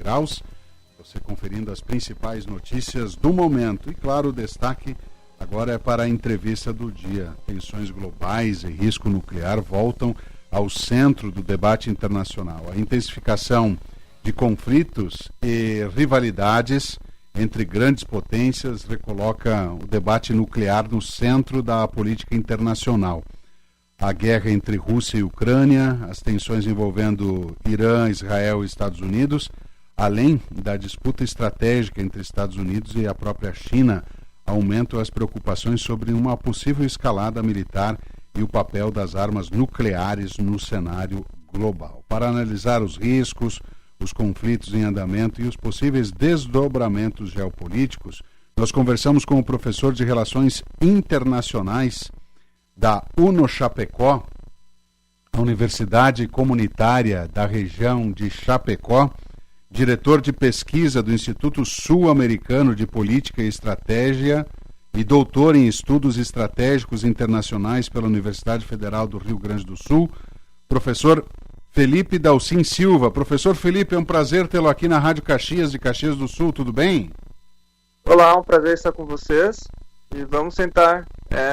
graus. Você conferindo as principais notícias do momento. E claro, o destaque agora é para a entrevista do dia. Tensões globais e risco nuclear voltam ao centro do debate internacional. A intensificação de conflitos e rivalidades entre grandes potências recoloca o debate nuclear no centro da política internacional. A guerra entre Rússia e Ucrânia, as tensões envolvendo Irã, Israel e Estados Unidos, além da disputa estratégica entre Estados Unidos e a própria China, aumentam as preocupações sobre uma possível escalada militar e o papel das armas nucleares no cenário global. Para analisar os riscos, os conflitos em andamento e os possíveis desdobramentos geopolíticos, nós conversamos com o professor de Relações Internacionais da UNO-Chapecó, a Universidade Comunitária da região de Chapecó, diretor de pesquisa do Instituto Sul-Americano de Política e Estratégia e doutor em Estudos Estratégicos Internacionais pela Universidade Federal do Rio Grande do Sul, professor Felipe Dalcin Silva. Professor Felipe, é um prazer tê-lo aqui na Rádio Caxias de Caxias do Sul, tudo bem? Olá, um prazer estar com vocês e vamos tentar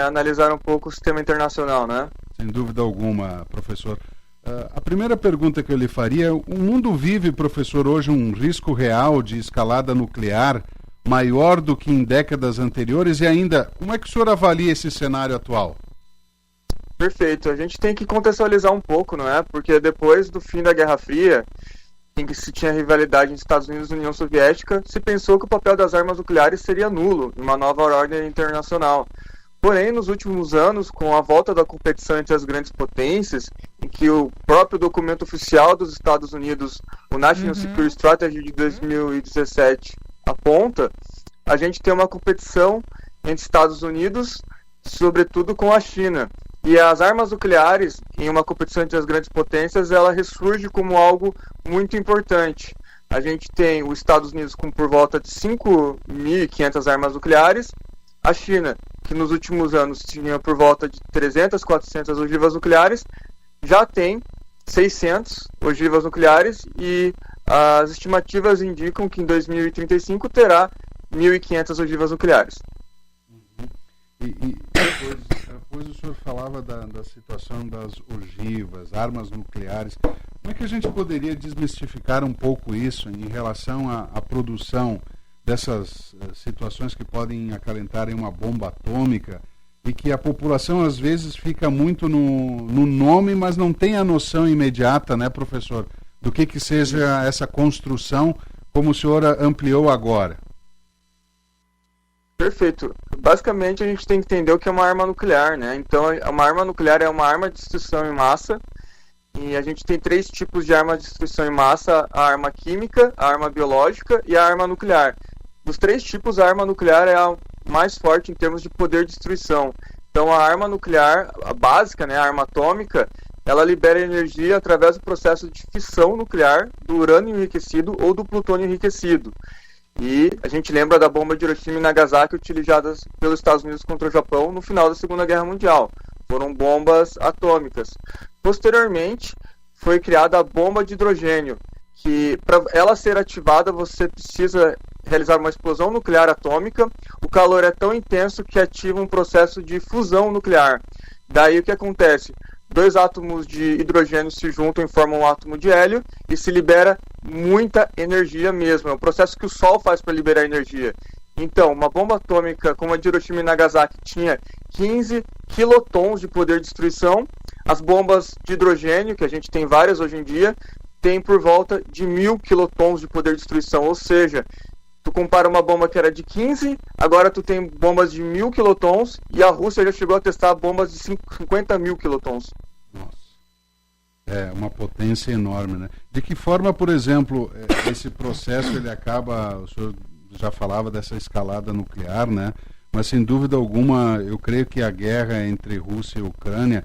analisar um pouco o sistema internacional, né? Sem dúvida alguma, professor. A primeira pergunta que eu lhe faria: o mundo vive, professor, hoje um risco real de escalada nuclear maior do que em décadas anteriores? E ainda, como é que o senhor avalia esse cenário atual? Perfeito. A gente tem que contextualizar um pouco, não é? Porque depois do fim da Guerra Fria, em que se tinha rivalidade entre Estados Unidos e União Soviética, se pensou que o papel das armas nucleares seria nulo em uma nova ordem internacional. Porém, nos últimos anos, com a volta da competição entre as grandes potências, em que o próprio documento oficial dos Estados Unidos, o National Security Strategy de 2017, aponta, a gente tem uma competição entre Estados Unidos, sobretudo com a China. E as armas nucleares, em uma competição entre as grandes potências, ela ressurge como algo muito importante. A gente tem os Estados Unidos com por volta de 5.500 armas nucleares, a China, que nos últimos anos tinha por volta de 300, 400 ogivas nucleares, já tem 600 ogivas nucleares e as estimativas indicam que em 2035 terá 1.500 ogivas nucleares. E depois o senhor falava da situação das ogivas, armas nucleares. Como é que a gente poderia desmistificar um pouco isso em relação à produção dessas situações que podem acalentar em uma bomba atômica e que a população às vezes fica muito no nome, mas não tem a noção imediata, né, professor, do que seja essa construção, como o senhor ampliou agora? Perfeito. Basicamente, a gente tem que entender o que é uma arma nuclear, né? Então, uma arma nuclear é uma arma de destruição em massa, e a gente tem 3 tipos de arma de destruição em massa: a arma química, a arma biológica e a arma nuclear. Dos 3 tipos, a arma nuclear é a mais forte em termos de poder de destruição. Então, a arma nuclear, a básica, né, a arma atômica, ela libera energia através do processo de fissão nuclear do urânio enriquecido ou do plutônio enriquecido. E a gente lembra da bomba de Hiroshima e Nagasaki utilizadas pelos Estados Unidos contra o Japão no final da Segunda Guerra Mundial. Foram bombas atômicas. Posteriormente, foi criada a bomba de hidrogênio, que para ela ser ativada você precisa realizar uma explosão nuclear atômica. O calor é tão intenso que ativa um processo de fusão nuclear. Daí o que acontece? 2 átomos de hidrogênio se juntam e formam um átomo de hélio e se libera muita energia mesmo. É um processo que o Sol faz para liberar energia. Então, uma bomba atômica como a de Hiroshima e Nagasaki tinha 15 quilotons de poder de destruição. As bombas de hidrogênio, que a gente tem várias hoje em dia, têm por volta de 1.000 quilotons de poder de destruição. Ou seja, tu compara uma bomba que era de 15, agora tu tem bombas de 1.000 quilotons e a Rússia já chegou a testar bombas de 50.000 quilotons. Nossa. É uma potência enorme, né? De que forma, por exemplo, esse processo ele acaba, o senhor já falava dessa escalada nuclear, né? Mas sem dúvida alguma, eu creio que a guerra entre Rússia e Ucrânia,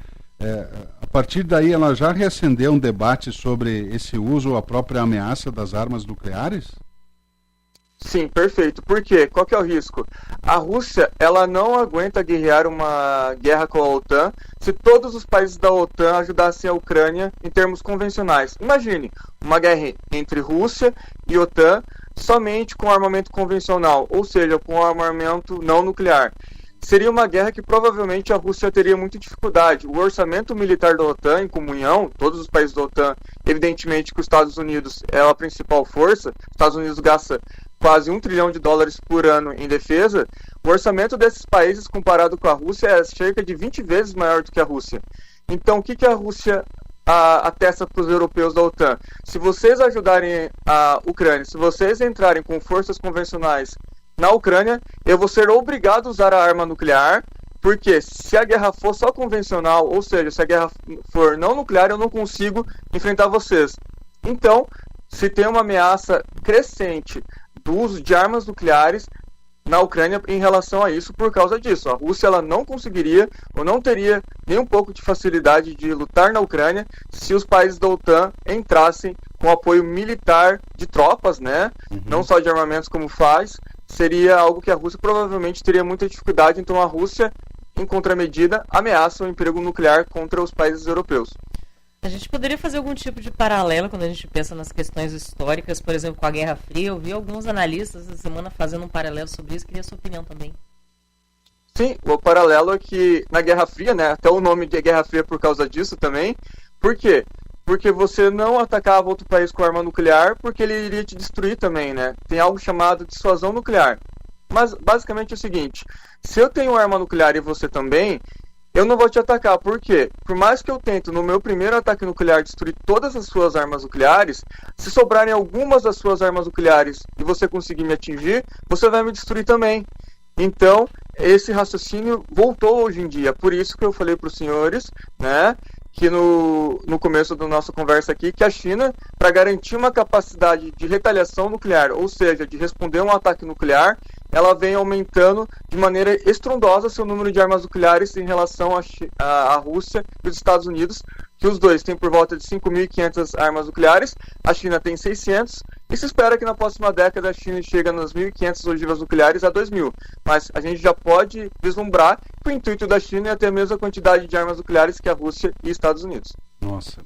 a partir daí ela já reacendeu um debate sobre esse uso ou a própria ameaça das armas nucleares? Sim, perfeito. Por quê? Qual que é o risco? A Rússia, ela não aguenta guerrear uma guerra com a OTAN se todos os países da OTAN ajudassem a Ucrânia em termos convencionais. Imagine, uma guerra entre Rússia e OTAN somente com armamento convencional, ou seja, com armamento não nuclear. Seria uma guerra que provavelmente a Rússia teria muita dificuldade. O orçamento militar da OTAN, em comunhão, todos os países da OTAN, evidentemente que os Estados Unidos é a principal força, os Estados Unidos gasta quase $1 trilhão por ano em defesa, o orçamento desses países comparado com a Rússia é cerca de 20 vezes maior do que a Rússia. Então, o que a Rússia atesta para os europeus da OTAN? Se vocês ajudarem a Ucrânia, se vocês entrarem com forças convencionais na Ucrânia, eu vou ser obrigado a usar a arma nuclear, porque se a guerra for só convencional, ou seja, se a guerra for não nuclear, eu não consigo enfrentar vocês. Então, se tem uma ameaça crescente do uso de armas nucleares na Ucrânia em relação a isso, por causa disso. A Rússia ela não conseguiria ou não teria nem um pouco de facilidade de lutar na Ucrânia se os países da OTAN entrassem com apoio militar de tropas, né? Não só de armamentos como faz, seria algo que a Rússia provavelmente teria muita dificuldade. Então a Rússia, em contramedida, ameaça o emprego nuclear contra os países europeus. A gente poderia fazer algum tipo de paralelo quando a gente pensa nas questões históricas, por exemplo, com a Guerra Fria. Eu vi alguns analistas essa semana fazendo um paralelo sobre isso, queria a sua opinião também. Sim, o paralelo é que na Guerra Fria, né, até o nome de Guerra Fria por causa disso também. Por quê? Porque você não atacava outro país com arma nuclear, porque ele iria te destruir também, né? Tem algo chamado dissuasão nuclear. Mas basicamente é o seguinte, se eu tenho arma nuclear e você também, eu não vou te atacar. Por quê? Por mais que eu tente no meu primeiro ataque nuclear destruir todas as suas armas nucleares, se sobrarem algumas das suas armas nucleares e você conseguir me atingir, você vai me destruir também. Então, esse raciocínio voltou hoje em dia. Por isso que eu falei para os senhores, né, que no começo da nossa conversa aqui, que a China, para garantir uma capacidade de retaliação nuclear, ou seja, de responder a um ataque nuclear, ela vem aumentando de maneira estrondosa seu número de armas nucleares em relação à Rússia e os Estados Unidos, que os dois têm por volta de 5.500 armas nucleares, a China tem 600, e se espera que na próxima década a China chegue nas 1.500 ogivas nucleares a 2.000. Mas a gente já pode vislumbrar que o intuito da China é ter a mesma quantidade de armas nucleares que a Rússia e Estados Unidos. Nossa,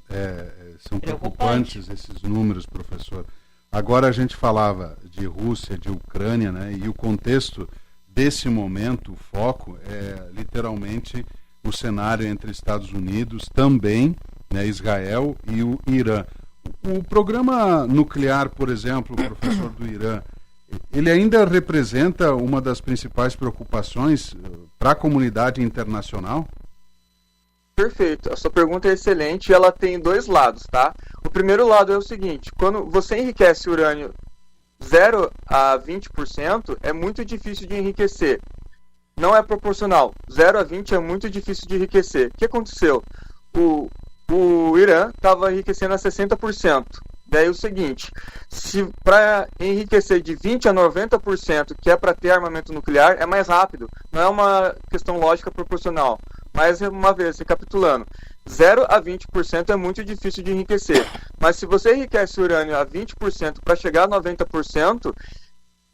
são preocupantes esses números, professor. Agora a gente falava de Rússia, de Ucrânia, né? E o contexto desse momento, o foco é literalmente o cenário entre Estados Unidos, também, né, Israel e o Irã. O programa nuclear, por exemplo, professor, do Irã, ele ainda representa uma das principais preocupações para a comunidade internacional? Perfeito, a sua pergunta é excelente e ela tem dois lados, tá? O primeiro lado é o seguinte, quando você enriquece urânio 0 a 20%, é muito difícil de enriquecer. Não é proporcional. 0 a 20 é muito difícil de enriquecer. O que aconteceu? O Irã estava enriquecendo a 60%. Daí o seguinte, se para enriquecer de 20 a 90%, que é para ter armamento nuclear, é mais rápido. Não é uma questão lógica proporcional. Mais uma vez, recapitulando, 0 a 20% é muito difícil de enriquecer. Mas se você enriquece o urânio a 20% para chegar a 90%,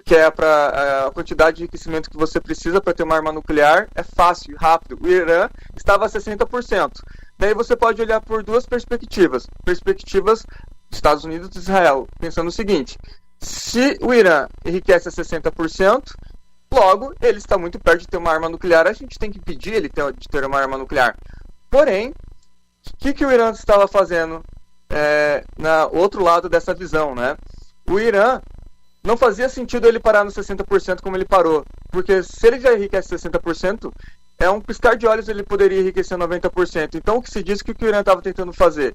que é para a quantidade de enriquecimento que você precisa para ter uma arma nuclear, é fácil e rápido. O Irã estava a 60%. Daí você pode olhar por duas perspectivas. Perspectivas Estados Unidos e Israel, pensando o seguinte, se o Irã enriquece a 60%, logo, ele está muito perto de ter uma arma nuclear, a gente tem que pedir ele de ter uma arma nuclear. Porém, o que o Irã estava fazendo no outro lado dessa visão, né? O Irã não fazia sentido ele parar no 60% como ele parou, porque se ele já enriquece 60%, é um piscar de olhos ele poderia enriquecer 90%. Então, o que se diz que o Irã estava tentando fazer?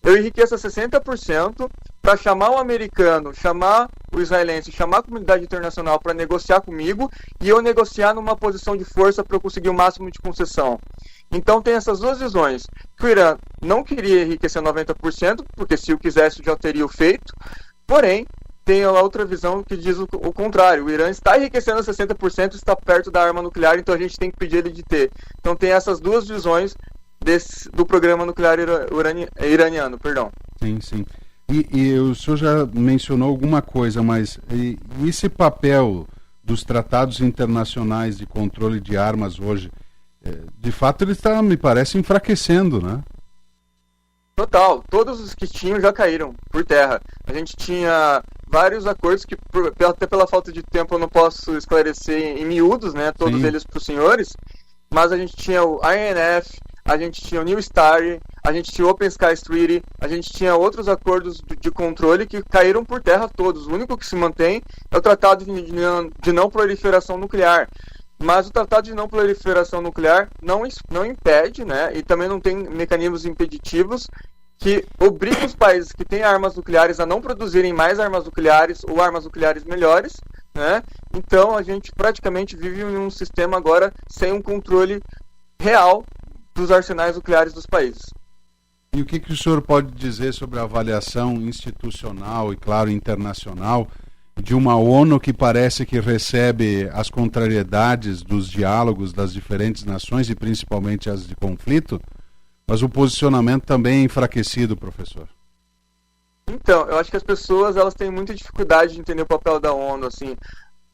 Eu enriqueço a 60% para chamar o americano, chamar o israelense, chamar a comunidade internacional para negociar comigo e eu negociar numa posição de força para eu conseguir o máximo de concessão. Então tem essas duas visões, que o Irã não queria enriquecer 90%, porque se o quisesse já teria o feito, porém tem a outra visão que diz o contrário, o Irã está enriquecendo a 60%, está perto da arma nuclear, então a gente tem que pedir ele de ter. Então tem essas duas visões do programa nuclear iraniano, perdão. Sim, sim. E o senhor já mencionou alguma coisa, mas e esse papel dos tratados internacionais de controle de armas hoje, de fato ele está, me parece, enfraquecendo, né? Total, todos os que tinham já caíram por terra. A gente tinha vários acordos que, até pela falta de tempo, eu não posso esclarecer em miúdos, né, todos Sim. eles para os senhores, mas a gente tinha o INF, a gente tinha o New START, a gente tinha o Open Skies Treaty, a gente tinha outros acordos de controle que caíram por terra todos. O único que se mantém é o Tratado de Não Proliferação Nuclear. Mas o Tratado de Não Proliferação Nuclear não impede, né, e também não tem mecanismos impeditivos que obrigam os países que têm armas nucleares a não produzirem mais armas nucleares ou armas nucleares melhores, né? Então a gente praticamente vive em um sistema agora sem um controle real dos arsenais nucleares dos países. E o que o senhor pode dizer sobre a avaliação institucional e, claro, internacional de uma ONU que parece que recebe as contrariedades dos diálogos das diferentes nações e principalmente as de conflito, mas o posicionamento também é enfraquecido, professor? Então, eu acho que as pessoas elas têm muita dificuldade de entender o papel da ONU, assim.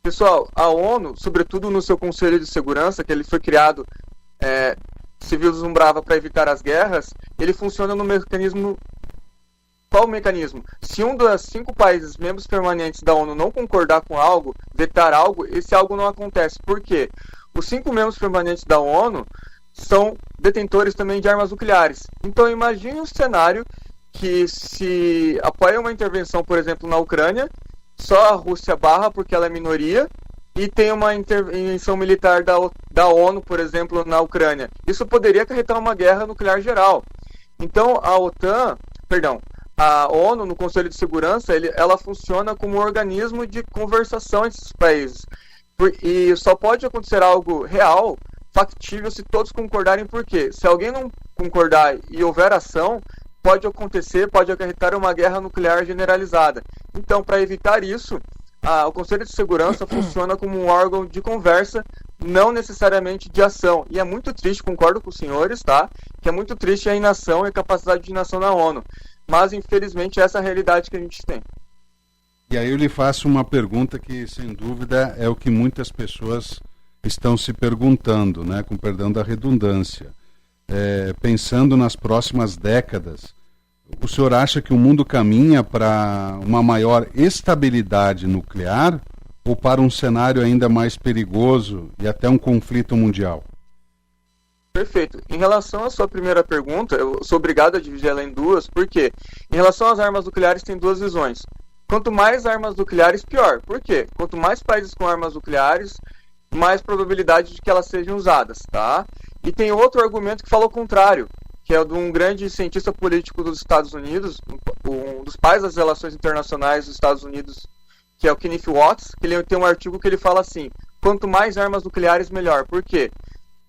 Pessoal, a ONU, sobretudo no seu Conselho de Segurança, que ele foi criado, se vislumbrava para evitar as guerras, ele funciona no mecanismo. Qual o mecanismo? Se um dos 5 países membros permanentes da ONU não concordar com algo, vetar algo, esse algo não acontece. Por quê? Os 5 membros permanentes da ONU são detentores também de armas nucleares. Então imagine um cenário que se apoia uma intervenção, por exemplo, na Ucrânia, só a Rússia barra porque ela é minoria, e tem uma intervenção militar da ONU, por exemplo, na Ucrânia. Isso poderia acarretar uma guerra nuclear geral. Então a ONU, no Conselho de Segurança, ela funciona como um organismo de conversação entre esses países. E só pode acontecer algo real, factível, se todos concordarem. Por quê? Se alguém não concordar e houver ação, pode acarretar uma guerra nuclear generalizada. Então, para evitar isso, o Conselho de Segurança funciona como um órgão de conversa, não necessariamente de ação. E é muito triste, concordo com os senhores, tá? Que é muito triste a inação e a capacidade de inação na ONU. Mas, infelizmente, essa é a realidade que a gente tem. E aí eu lhe faço uma pergunta que, sem dúvida, é o que muitas pessoas estão se perguntando, né, com perdão da redundância. Pensando nas próximas décadas, o senhor acha que o mundo caminha para uma maior estabilidade nuclear ou para um cenário ainda mais perigoso e até um conflito mundial? Perfeito. Em relação à sua primeira pergunta, eu sou obrigado a dividir ela em duas, porque em relação às armas nucleares tem duas visões. Quanto mais armas nucleares, pior. Por quê? Quanto mais países com armas nucleares, mais probabilidade de que elas sejam usadas, tá? E tem outro argumento que fala o contrário, que é de um grande cientista político dos Estados Unidos, um dos pais das relações internacionais dos Estados Unidos, que é o Kenneth Watts, que ele tem um artigo que ele fala assim: quanto mais armas nucleares, melhor. Por quê?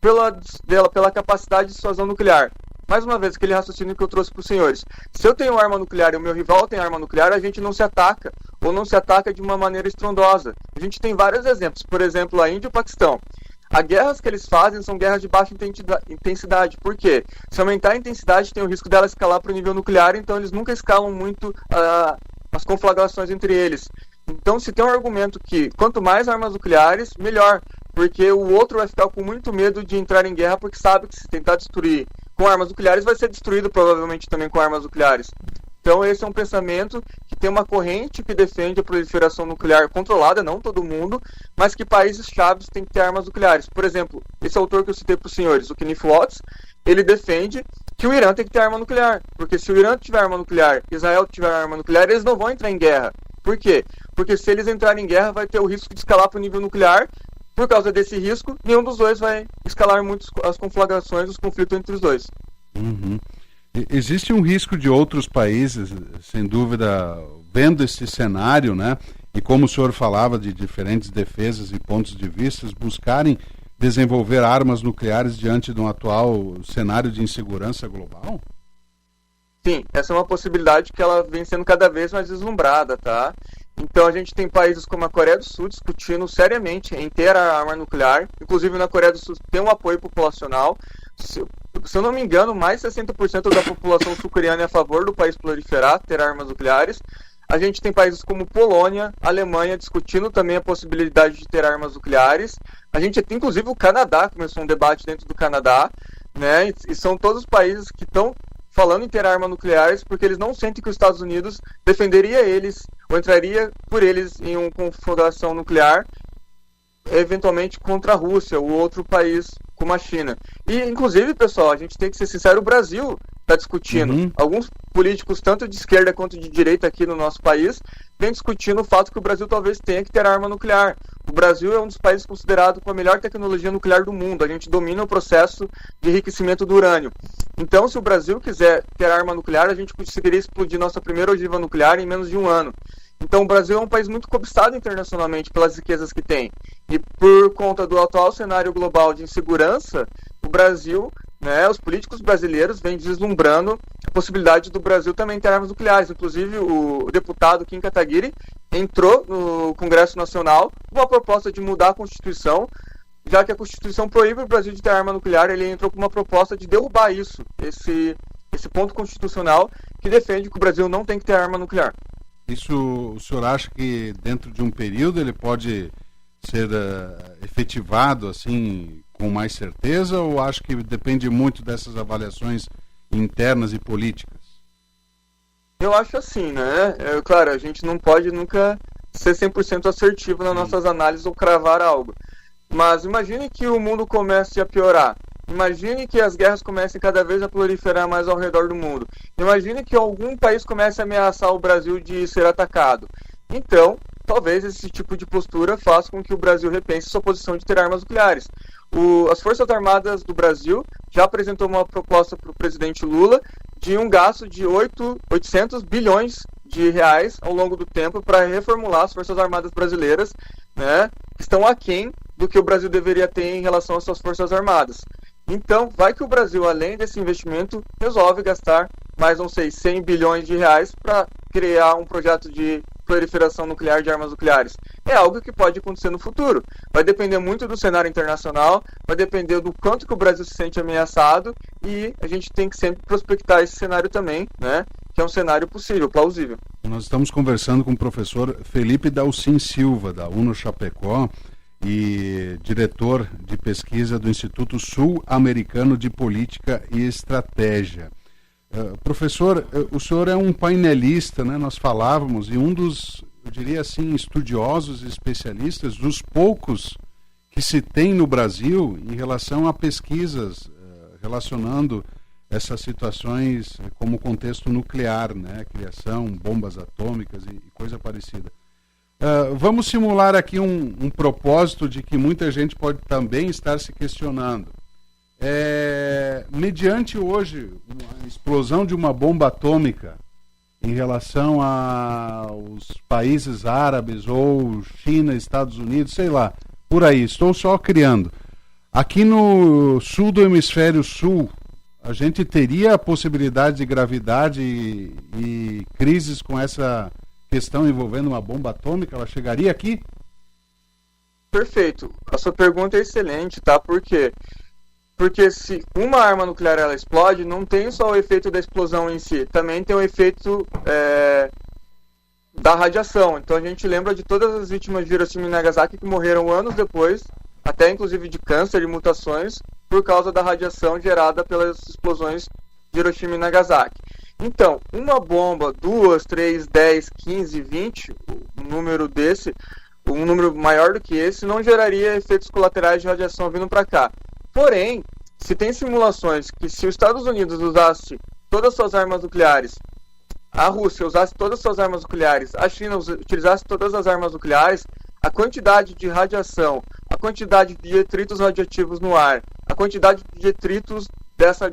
Pela capacidade de dissuasão nuclear. Mais uma vez, aquele raciocínio que eu trouxe para os senhores. Se eu tenho arma nuclear e o meu rival tem arma nuclear, a gente não se ataca, ou não se ataca de uma maneira estrondosa. A gente tem vários exemplos, por exemplo, a Índia e o Paquistão. As guerras que eles fazem são guerras de baixa intensidade. Por quê? Se aumentar a intensidade, tem o risco dela escalar para o nível nuclear, então eles nunca escalam muito as conflagrações entre eles. Então, se tem um argumento que quanto mais armas nucleares, melhor. Porque o outro vai ficar com muito medo de entrar em guerra, porque sabe que se tentar destruir com armas nucleares, vai ser destruído provavelmente também com armas nucleares. Então esse é um pensamento que tem uma corrente que defende a proliferação nuclear controlada, não todo mundo, mas que países chaves têm que ter armas nucleares. Por exemplo, esse autor que eu citei para os senhores, o Kenneth Watts, ele defende que o Irã tem que ter arma nuclear, porque se o Irã tiver arma nuclear, Israel tiver arma nuclear, eles não vão entrar em guerra. Por quê? Porque se eles entrarem em guerra, vai ter o risco de escalar para o nível nuclear. Por causa desse risco, nenhum dos dois vai escalar muito as conflagrações, os conflitos entre os dois. Uhum. Existe um risco de outros países, sem dúvida, vendo esse cenário, né? E como o senhor falava de diferentes defesas e pontos de vista, buscarem desenvolver armas nucleares diante de um atual cenário de insegurança global? Sim, essa é uma possibilidade que ela vem sendo cada vez mais vislumbrada, tá? Então a gente tem países como a Coreia do Sul discutindo seriamente em ter a arma nuclear. Inclusive na Coreia do Sul tem um apoio populacional. se eu não me engano, mais 60% da população sul-coreana é a favor do país proliferar, ter armas nucleares. A gente tem países como Polônia, Alemanha, discutindo também a possibilidade de ter armas nucleares. A gente tem, inclusive, o Canadá, começou um debate dentro do Canadá, né? E são todos os países que estão falando em ter armas nucleares porque eles não sentem que os Estados Unidos defenderia eles ou entraria por eles em uma confrontação nuclear, eventualmente contra a Rússia ou outro país como a China. E, inclusive, pessoal, a gente tem que ser sincero, o Brasil está discutindo. Alguns políticos, tanto de esquerda quanto de direita aqui no nosso país, vem discutindo o fato que o Brasil talvez tenha que ter arma nuclear. O Brasil é um dos países considerado com a melhor tecnologia nuclear do mundo. A gente domina o processo de enriquecimento do urânio. Então, se o Brasil quiser ter arma nuclear, a gente conseguiria explodir nossa primeira ogiva nuclear em menos de um ano. Então, o Brasil é um país muito cobiçado internacionalmente pelas riquezas que tem. E por conta do atual cenário global de insegurança, o Brasil, né, os políticos brasileiros vêm deslumbrando a possibilidade do Brasil também ter armas nucleares. Inclusive, o deputado Kim Kataguiri entrou no Congresso Nacional com a proposta de mudar a Constituição, já que a Constituição proíbe o Brasil de ter arma nuclear. Ele entrou com uma proposta de derrubar isso, esse ponto constitucional que defende que o Brasil não tem que ter arma nuclear. Isso, o senhor acha que dentro de um período ele pode ser efetivado assim com mais certeza, ou acha que depende muito dessas avaliações internas e políticas? Eu acho assim, né? Claro, a gente não pode nunca ser 100% assertivo nas nossas análises ou cravar algo. Mas imagine que o mundo comece a piorar. Imagine que as guerras comecem cada vez a proliferar mais ao redor do mundo. Imagine que algum país comece a ameaçar o Brasil de ser atacado. Então, talvez esse tipo de postura faça com que o Brasil repense sua posição de ter armas nucleares. As Forças Armadas do Brasil já apresentou uma proposta para o presidente Lula de um gasto de 800 bilhões de reais ao longo do tempo para reformular as Forças Armadas brasileiras, né, que estão aquém do que o Brasil deveria ter em relação às suas Forças Armadas. Então, vai que o Brasil, além desse investimento, resolve gastar mais, não sei, 100 bilhões de reais para criar um projeto de proliferação nuclear de armas nucleares. É algo que pode acontecer no futuro. Vai depender muito do cenário internacional, vai depender do quanto que o Brasil se sente ameaçado, e a gente tem que sempre prospectar esse cenário também, né? Que é um cenário possível, plausível. Nós estamos conversando com o professor Felipe Dalcin Silva, da UNO Chapecó, e diretor de pesquisa do Instituto Sul-Americano de Política e Estratégia. Professor, o senhor é um painelista, né? Nós falávamos, e um dos, eu diria assim, estudiosos e especialistas, dos poucos que se tem no Brasil em relação a pesquisas relacionando essas situações como contexto nuclear, né? Criação, bombas atômicas e coisa parecida. Vamos simular aqui um propósito de que muita gente pode também estar se questionando. Mediante hoje a explosão de uma bomba atômica em relação aos países árabes ou China, Estados Unidos, sei lá, por aí, estou só criando. Aqui no sul do hemisfério sul, a gente teria a possibilidade de gravidade e crises com essa questão envolvendo uma bomba atômica? Ela chegaria aqui? Perfeito. A sua pergunta é excelente, tá? Por quê? Porque se uma arma nuclear ela explode, não tem só o efeito da explosão em si, também tem o efeito da radiação. Então a gente lembra de todas as vítimas de Hiroshima e Nagasaki que morreram anos depois, até inclusive de câncer e mutações, por causa da radiação gerada pelas explosões de Hiroshima e Nagasaki. Então, uma bomba, 2, 3, 10, 15, 20, um número desse, um número maior do que esse, não geraria efeitos colaterais de radiação vindo para cá. Porém, se tem simulações que se os Estados Unidos usasse todas as suas armas nucleares, a Rússia usasse todas as suas armas nucleares, a China utilizasse todas as armas nucleares, a quantidade de radiação, a quantidade de detritos radioativos no ar, a quantidade de detritos dessas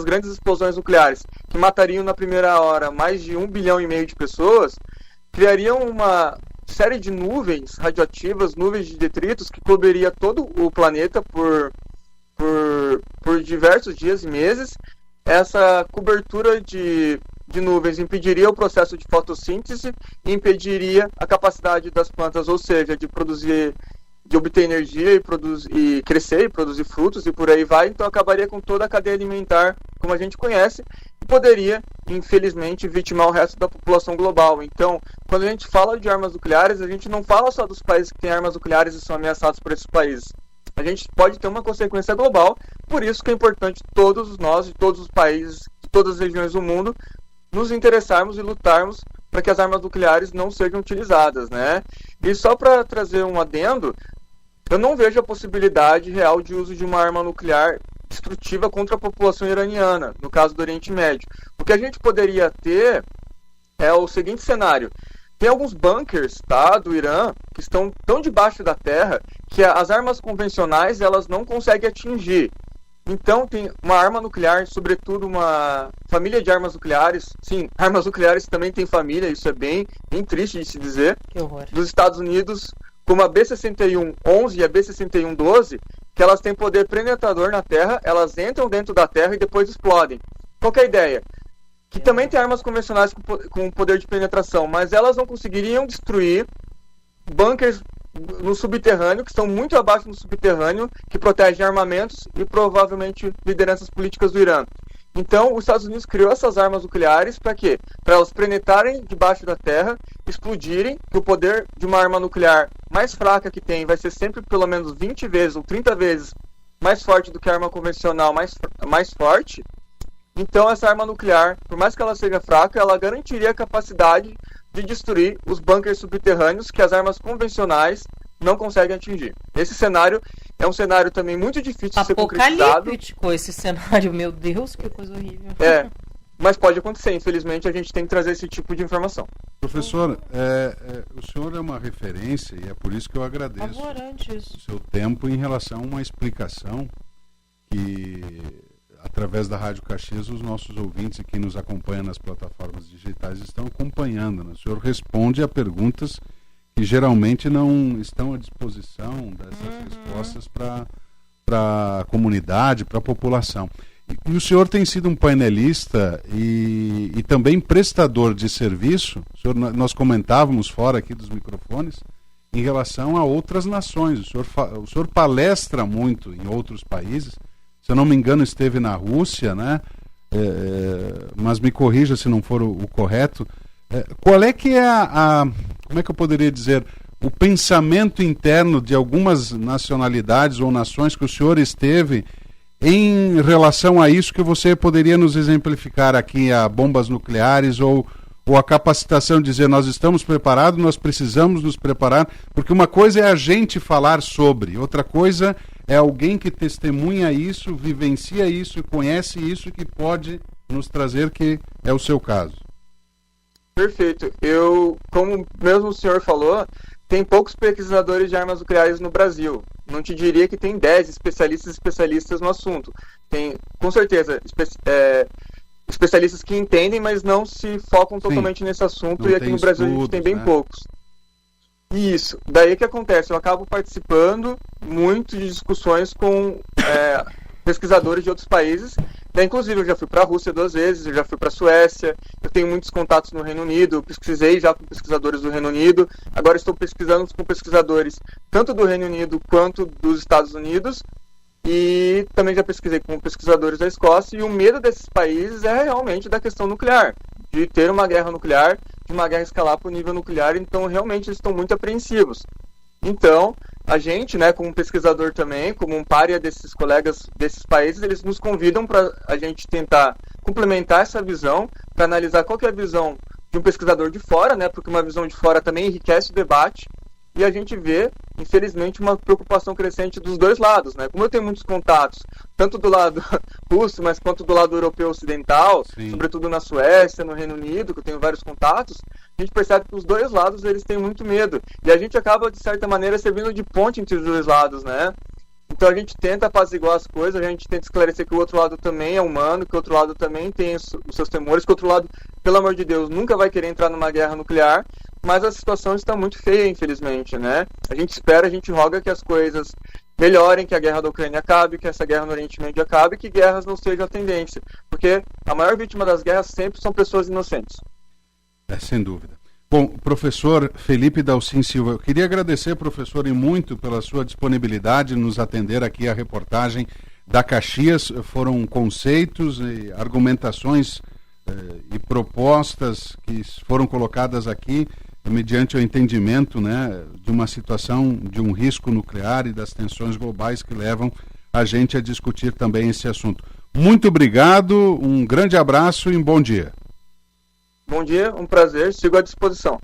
grandes explosões nucleares, que matariam na primeira hora mais de 1,5 bilhão de pessoas, criariam uma série de nuvens radioativas, nuvens de detritos, que cobriria todo o planeta por diversos dias e meses. Essa cobertura de nuvens impediria o processo de fotossíntese e impediria a capacidade das plantas, ou seja, de produzir de obter energia e crescer e produzir frutos e por aí vai, então acabaria com toda a cadeia alimentar como a gente conhece e poderia, infelizmente, vitimar o resto da população global. Então, quando a gente fala de armas nucleares, a gente não fala só dos países que têm armas nucleares e são ameaçados por esses países. A gente pode ter uma consequência global, por isso que é importante todos nós, de todos os países, de todas as regiões do mundo, nos interessarmos e lutarmos para que as armas nucleares não sejam utilizadas, né? E só para trazer um adendo, eu não vejo a possibilidade real de uso de uma arma nuclear destrutiva contra a população iraniana, no caso do Oriente Médio. O que a gente poderia ter é o seguinte cenário. Tem alguns bunkers, tá, do Irã que estão tão debaixo da terra que as armas convencionais elas não conseguem atingir. Então tem uma arma nuclear, sobretudo uma família de armas nucleares. Sim, armas nucleares também têm família, isso é bem triste de se dizer. Que horror. Dos Estados Unidos, como a B-61-11 e a B-61-12, que elas têm poder penetrador na terra, elas entram dentro da terra e depois explodem. Qual que é a ideia? Que também tem armas convencionais com poder de penetração, mas elas não conseguiriam destruir bunkers no subterrâneo, que estão muito abaixo do subterrâneo, que protegem armamentos e provavelmente lideranças políticas do Irã. Então, os Estados Unidos criou essas armas nucleares para quê? Para elas penetrarem debaixo da terra, explodirem, que o poder de uma arma nuclear mais fraca que tem vai ser sempre pelo menos 20 vezes ou 30 vezes mais forte do que a arma convencional mais forte. Então, essa arma nuclear, por mais que ela seja fraca, ela garantiria a capacidade de destruir os bunkers subterrâneos que as armas convencionais não conseguem atingir. Esse cenário é um cenário também muito difícil de ser concretizado. Apocalíptico esse cenário, meu Deus, que coisa horrível. Mas pode acontecer, infelizmente a gente tem que trazer esse tipo de informação. Professor, o senhor é uma referência e é por isso que eu agradeço o seu tempo em relação a uma explicação que, através da Rádio Caxias, os nossos ouvintes e quem nos acompanha nas plataformas digitais estão acompanhando, né? O senhor responde a perguntas que geralmente não estão à disposição dessas respostas para a comunidade, para a população. E o senhor tem sido um painelista e também prestador de serviço. Nós comentávamos fora aqui dos microfones em relação a outras nações. O senhor palestra muito em outros países. Se eu não me engano, esteve na Rússia, né? Mas me corrija se não for o correto. Qual é que é como é que eu poderia dizer, o pensamento interno de algumas nacionalidades ou nações que o senhor esteve em relação a isso, que você poderia nos exemplificar aqui, a bombas nucleares ou a capacitação de dizer nós estamos preparados, nós precisamos nos preparar, porque uma coisa é a gente falar sobre, outra coisa é alguém que testemunha isso, vivencia isso e conhece isso que pode nos trazer, que é o seu caso. Perfeito. Como mesmo o senhor falou, tem poucos pesquisadores de armas nucleares no Brasil. Não te diria que tem 10 especialistas no assunto. Tem, com certeza, especialistas que entendem, mas não se focam totalmente nesse assunto, e aqui no Brasil estudos, a gente tem bem poucos. Isso. Daí que acontece, eu acabo participando muito de discussões com pesquisadores de outros países. Inclusive, eu já fui para a Rússia 2 vezes, eu já fui para a Suécia, eu tenho muitos contatos no Reino Unido, eu pesquisei já com pesquisadores do Reino Unido, agora estou pesquisando com pesquisadores tanto do Reino Unido quanto dos Estados Unidos, e também já pesquisei com pesquisadores da Escócia, e o medo desses países é realmente da questão nuclear, de ter uma guerra nuclear, de uma guerra escalar para o nível nuclear, então realmente eles estão muito apreensivos. Então, a gente, né, como pesquisador também, como um pária desses colegas desses países, eles nos convidam para a gente tentar complementar essa visão, para analisar qual que é a visão de um pesquisador de fora, né, porque uma visão de fora também enriquece o debate, e a gente vê, infelizmente, uma preocupação crescente dos dois lados, né? Como eu tenho muitos contatos, tanto do lado russo, mas quanto do lado europeu ocidental, sim, sobretudo na Suécia, no Reino Unido, que eu tenho vários contatos, a gente percebe que os dois lados eles têm muito medo. E a gente acaba, de certa maneira, servindo de ponte entre os dois lados, né? Então a gente tenta apaziguar as coisas, a gente tenta esclarecer que o outro lado também é humano, que o outro lado também tem os seus temores, que o outro lado, pelo amor de Deus, nunca vai querer entrar numa guerra nuclear, mas a situação está muito feia, infelizmente, né? A gente espera, a gente roga que as coisas melhorem, que a guerra da Ucrânia acabe, que essa guerra no Oriente Médio acabe, que guerras não sejam a tendência, porque a maior vítima das guerras sempre são pessoas inocentes. Sem dúvida. Bom, professor Felipe Dalcin Silva, eu queria agradecer, professor, e muito pela sua disponibilidade em nos atender aqui à reportagem da Caxias. Foram conceitos e argumentações e propostas que foram colocadas aqui mediante o entendimento, né, de uma situação de um risco nuclear e das tensões globais que levam a gente a discutir também esse assunto. Muito obrigado, um grande abraço e um bom dia. Bom dia, um prazer, sigo à disposição.